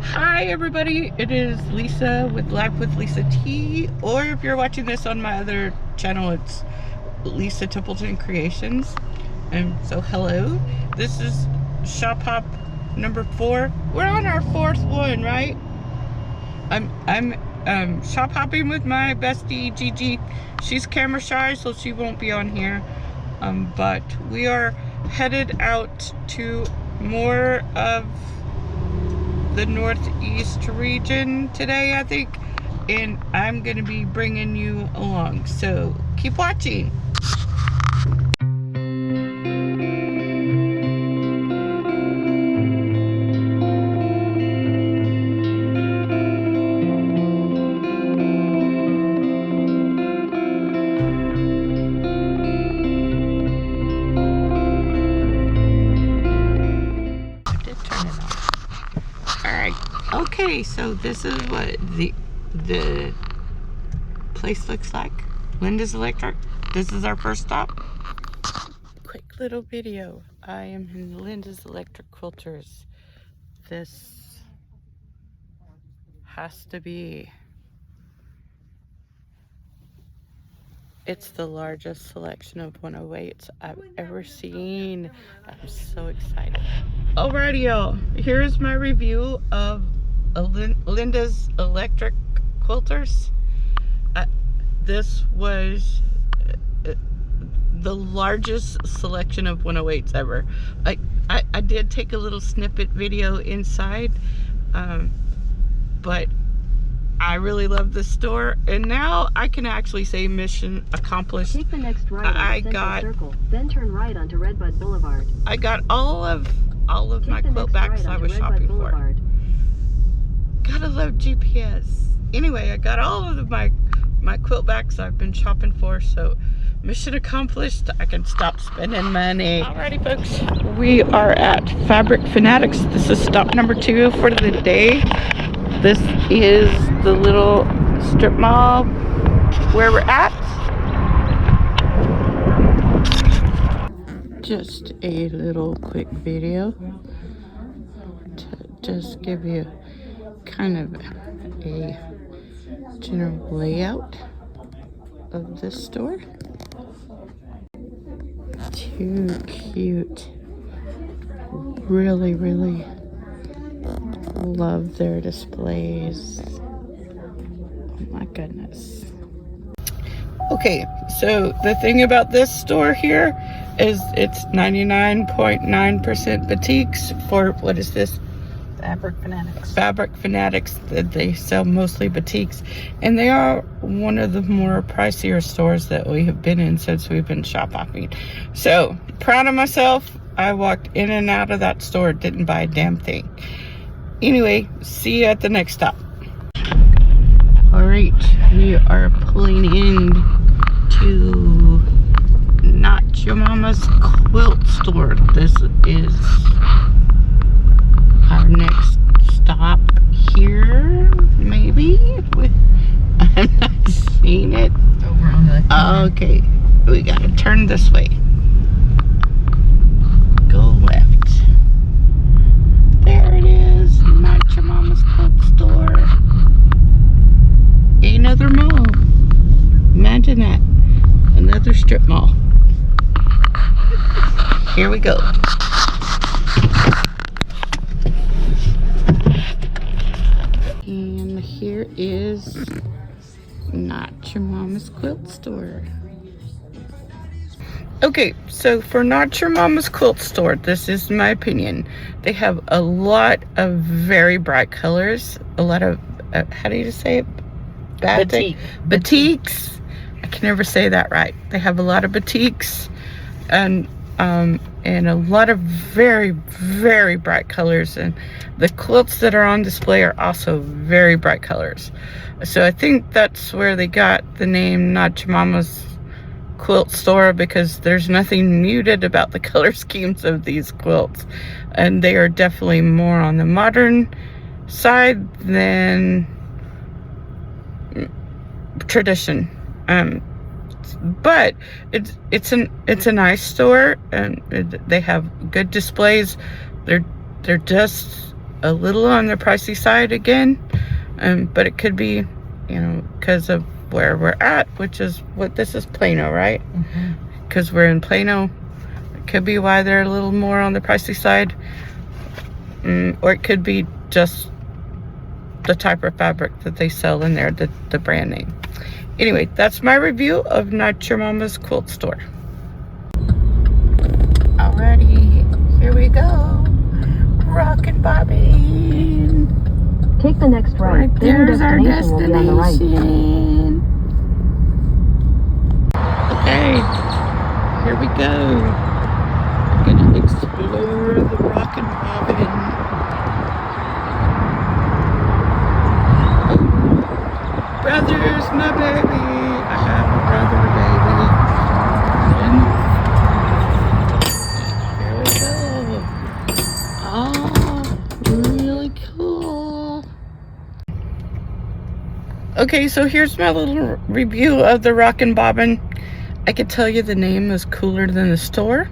Hi everybody, it is Lisa with Life with Lisa T, or if you're watching this on my other channel, it's Lisa Templeton Creations. And so hello, this is Shop Hop number 4. We're on our 4th one, right? I'm shop hopping with my bestie Gigi. She's camera shy, so she won't be on here. But we are headed out to more of the northeast region today, I think, and I'm gonna be bringing you along, so keep watching. I did turn it off. Alright, okay, so this is what the place looks like. Linda's Electric. This is our first stop. Quick little video. I am in Linda's Electric Quilters. This has to be, it's the largest selection of 108s I've ever seen. I'm so excited. Alrighty y'all, here's my review of Linda's Electric Quilters. This was the largest selection of 108s ever. I did take a little snippet video inside, but I really love this store, and now I can actually say mission accomplished. Take the next right on Central Circle, then turn right onto Redbud Boulevard. I got all of my quilt backs I was shopping for. Gotta love GPS. Anyway, I got all of my quilt backs I've been shopping for, so mission accomplished. I can stop spending money. Alrighty folks, we are at Fabric Fanatics. This is stop number 2 for the day. This is the little strip mall where we're at. Just a little quick video to just give you kind of a general layout of this store. Too cute. Really love their displays. Oh my goodness. Okay, so the thing about this store here is it's 99.9% batiks for, what is this? Fabric Fanatics. Fabric Fanatics. They sell mostly batiks, and they are one of the more pricier stores that we have been in since we've been shop hopping. So proud of myself. I walked in and out of that store, didn't buy a damn thing. Anyway, see you at the next stop. All right, we are pulling in to Not Your Mama's Quilt Store. This is our next stop here, maybe? I'm not seeing it. Over on the Okay, we gotta turn this way. Go left. There it is, Not Your Mama's Quilt Store. Another mall. Imagine that. Another strip mall. Here we go. And here is Not Your Mama's Quilt Store. Okay, so for Not Your Mama's Quilt Store, this is my opinion. They have a lot of very bright colors. A lot of, how do you say it? Batik. Batiks. I can never say that right. They have a lot of batiks and a lot of very bright colors, and the quilts that are on display are also very bright colors. So I think that's where they got the name Not Your Mama's Quilt Store, because there's nothing muted about the color schemes of these quilts, and they are definitely more on the modern side than tradition. But it's a nice store, and they have good displays. They're just a little on the pricey side again, but it could be, you know, because of where we're at, which is what this is Plano, right? Because we're in Plano. It could be why they're a little more on the pricey side, or it could be just the type of fabric that they sell in there, the brand name. Anyway, that's my review of Not Your Mama's Quilt Store. Alrighty, here we go. Rockin' bobbing. Take the next right. Right Then your there's our destination will be on the right. destination. Okay, here we go. We're gonna explore the Rockin' Bobbin. Brother's my baby. I have a brother, baby. And here we go. Oh, really cool. Okay, so here's my little review of the Rockin' Bobbin. I could tell you the name is cooler than the store.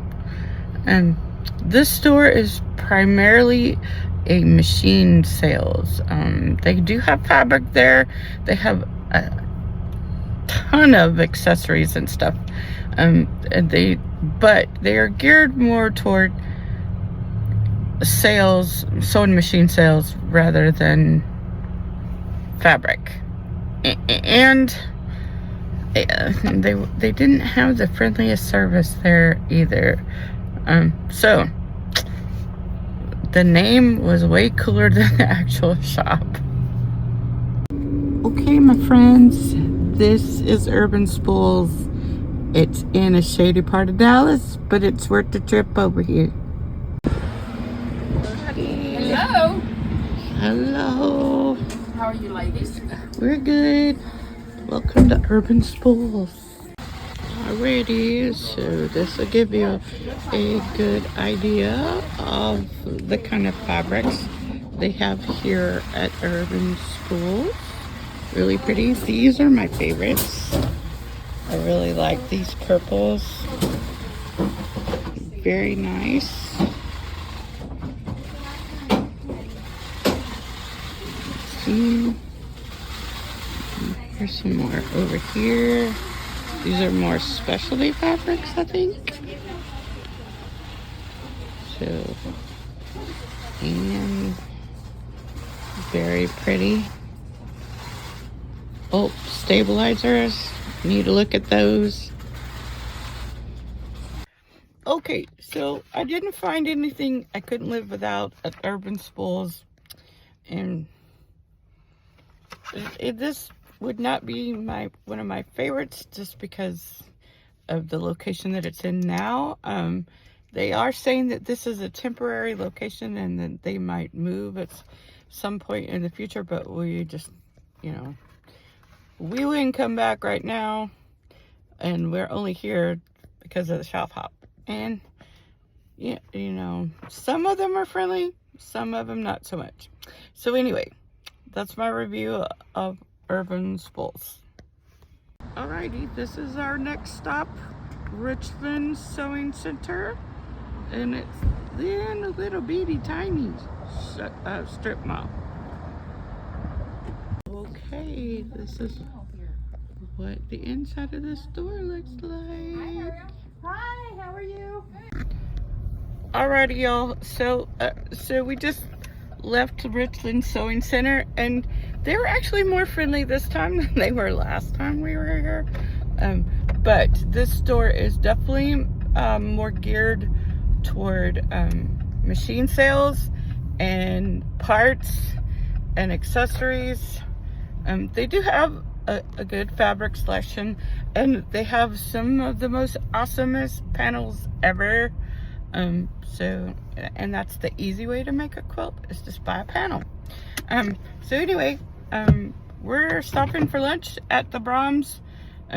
And this store is primarily a machine sales. They do have fabric there. They have a ton of accessories and stuff. But they are geared more toward sales, sewing machine sales, rather than fabric. And they didn't have the friendliest service there either. So the name was way cooler than the actual shop. Okay, my friends, this is Urban Spools. It's in a shady part of Dallas, but it's worth the trip over here. Hello. Hello. How are you, ladies? We're good. Welcome to Urban Spools. Alrighty, so this will give you a good idea of the kind of fabrics they have here at Urban Spools. Really pretty. These are my favorites. I really like these purples. Very nice. See, here's some more over here. These are more specialty fabrics, I think. So, and very pretty. Oh, stabilizers. Need to look at those. Okay, so I didn't find anything I couldn't live without at Urban Spools. And this would not be one of my favorites just because of the location that it's in now. They are saying that this is a temporary location and that they might move at some point in the future, but we just, you know, we wouldn't come back right now, and we're only here because of the shop hop. And yeah, you know, some of them are friendly, some of them not so much. So anyway, that's my review of Urban Spools. Alrighty, this is our next stop, Richmond Sewing Center, and it's in a little bitty tiny strip mall. Okay, this is what the inside of the store looks like. Hi, how are you? Alrighty, y'all. So we just left Richland Sewing Center, and they were actually more friendly this time than they were last time we were here. But this store is definitely more geared toward machine sales and parts and accessories. They do have a good fabric selection, and they have some of the most awesomest panels ever. And that's the easy way to make a quilt, is just buy a panel. So anyway, we're stopping for lunch at the Brahms,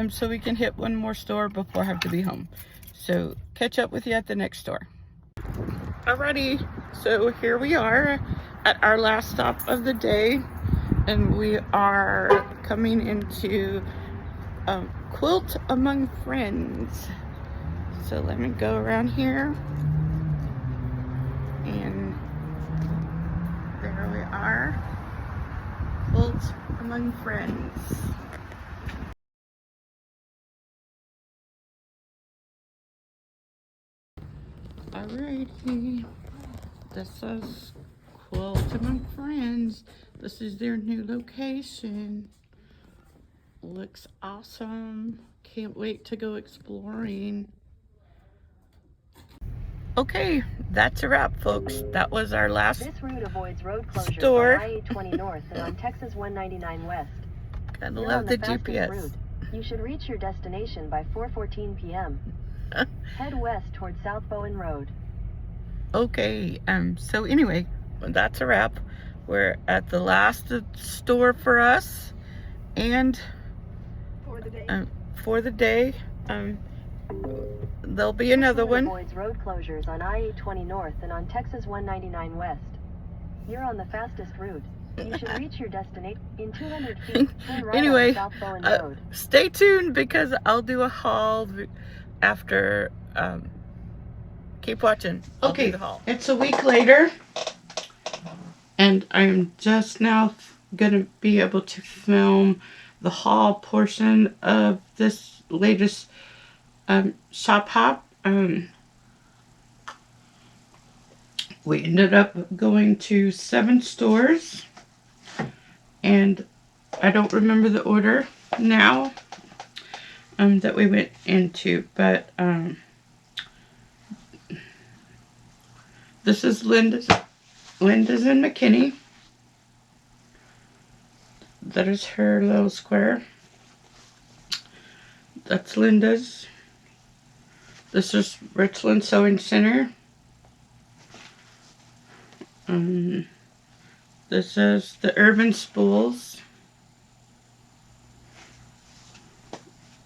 so we can hit one more store before I have to be home. So catch up with you at the next store. Alrighty, so here we are at our last stop of the day, and we are coming into Quilt Among Friends. So let me go around here and grab among friends. Alrighty, this is Quilt Among Friends. This is their new location. Looks awesome. Can't wait to go exploring. Okay, that's a wrap, folks. That was our last This route avoids road closures store. on I-80 North and on Texas 199 West. Gotta You're love on the the fastest GPS. route. You should reach your destination by 4:14 p.m. Head west toward South Bowen Road. Okay, so anyway, that's a wrap. We're at the last store for us and for the day. There'll be another one. Avoids road closures on I-80 North and on Texas 199 West. You're on the fastest route. You should reach your destination in 200 feet. Turn right Anyway, on South Bowen Road. stay tuned because I'll do a haul after. Keep watching. Okay, the haul. It's a week later, and I'm just now gonna be able to film the haul portion of this latest shop hop. We ended up going to 7 stores, and I don't remember the order now that we went into, but this is Linda's in McKinney. That is her little square. That's Linda's. This is Richland Sewing Center. This is the Urban Spools.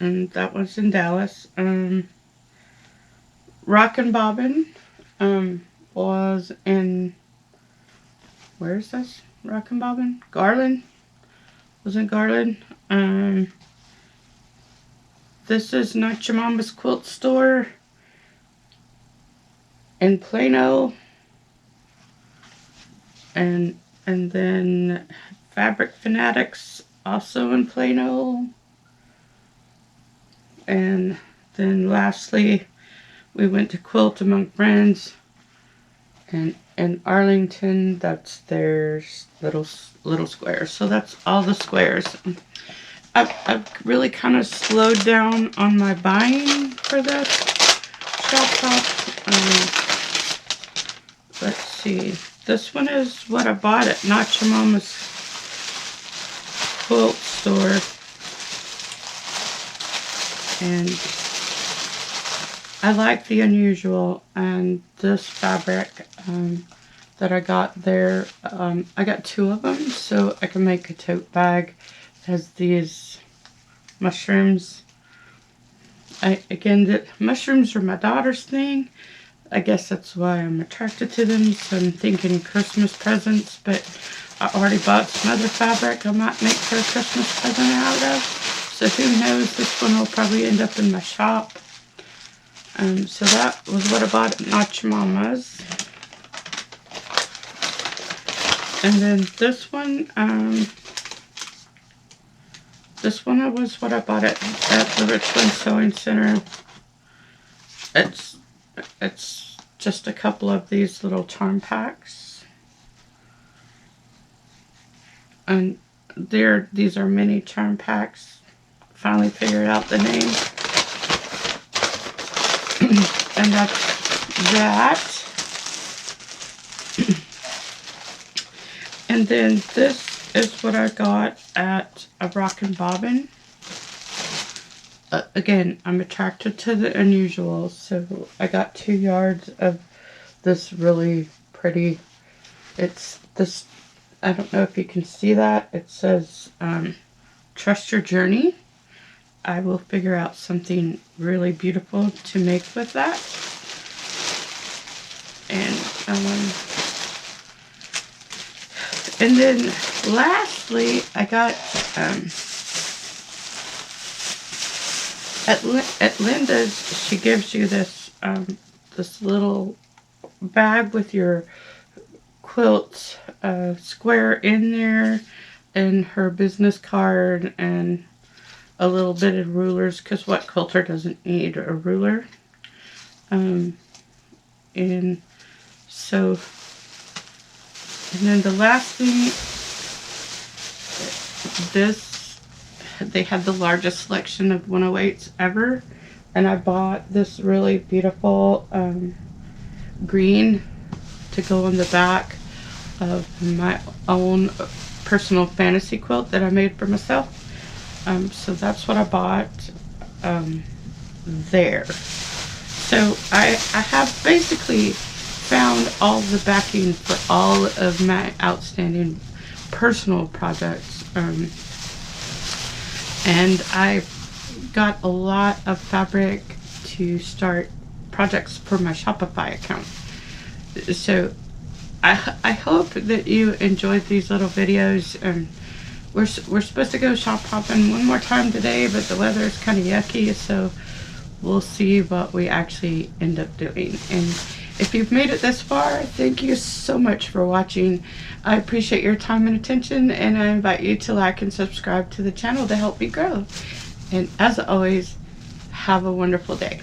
And that one's in Dallas. Rockin' Bobbin was in, where's this? Rockin' Bobbin? Garland? Was in Garland. This is Not Your Mama's Quilt Store in Plano. And then Fabric Fanatics also in Plano. And then lastly, we went to Quilt Among Friends and in Arlington. That's their little square. So that's all the squares. I've really kind of slowed down on my buying for this shop top. Let's see. This one is what I bought at Not Your Mama's Quilt Store. And I like the unusual, and this fabric that I got there, I got 2 of them so I can make a tote bag. It has these mushrooms. Again, the mushrooms are my daughter's thing. I guess that's why I'm attracted to them. So I'm thinking Christmas presents, but I already bought some other fabric I might make her a Christmas present out of. So who knows, this one will probably end up in my shop. So that was what I bought at Not Your Mama's. And then this one was what I bought at the Richland Sewing Center. It's just a couple of these little charm packs. And these are mini charm packs. Finally figured out the name. And that's that. And then this is what I got at a Rockin' Bobbin. Again, I'm attracted to the unusual, so I got 2 yards of this really pretty. It's this, I don't know if you can see that. It says, trust your journey. I will figure out something really beautiful to make with that. And then lastly, I got at Linda's, she gives you this this little bag with your quilt square in there. and her business card and a little bit of rulers, because what quilter doesn't need a ruler? And so, and then the last thing, this, they had the largest selection of 108s ever, and I bought this really beautiful green to go on the back of my own personal fantasy quilt that I made for myself. So that's what I bought there. So I have basically found all the backing for all of my outstanding personal projects. And I got a lot of fabric to start projects for my Shopify account. So I hope that you enjoyed these little videos. We're supposed to go shop hopping one more time today, but the weather is kind of yucky, so we'll see what we actually end up doing. And if you've made it this far, thank you so much for watching. I appreciate your time and attention, and I invite you to like and subscribe to the channel to help me grow. And as always, have a wonderful day.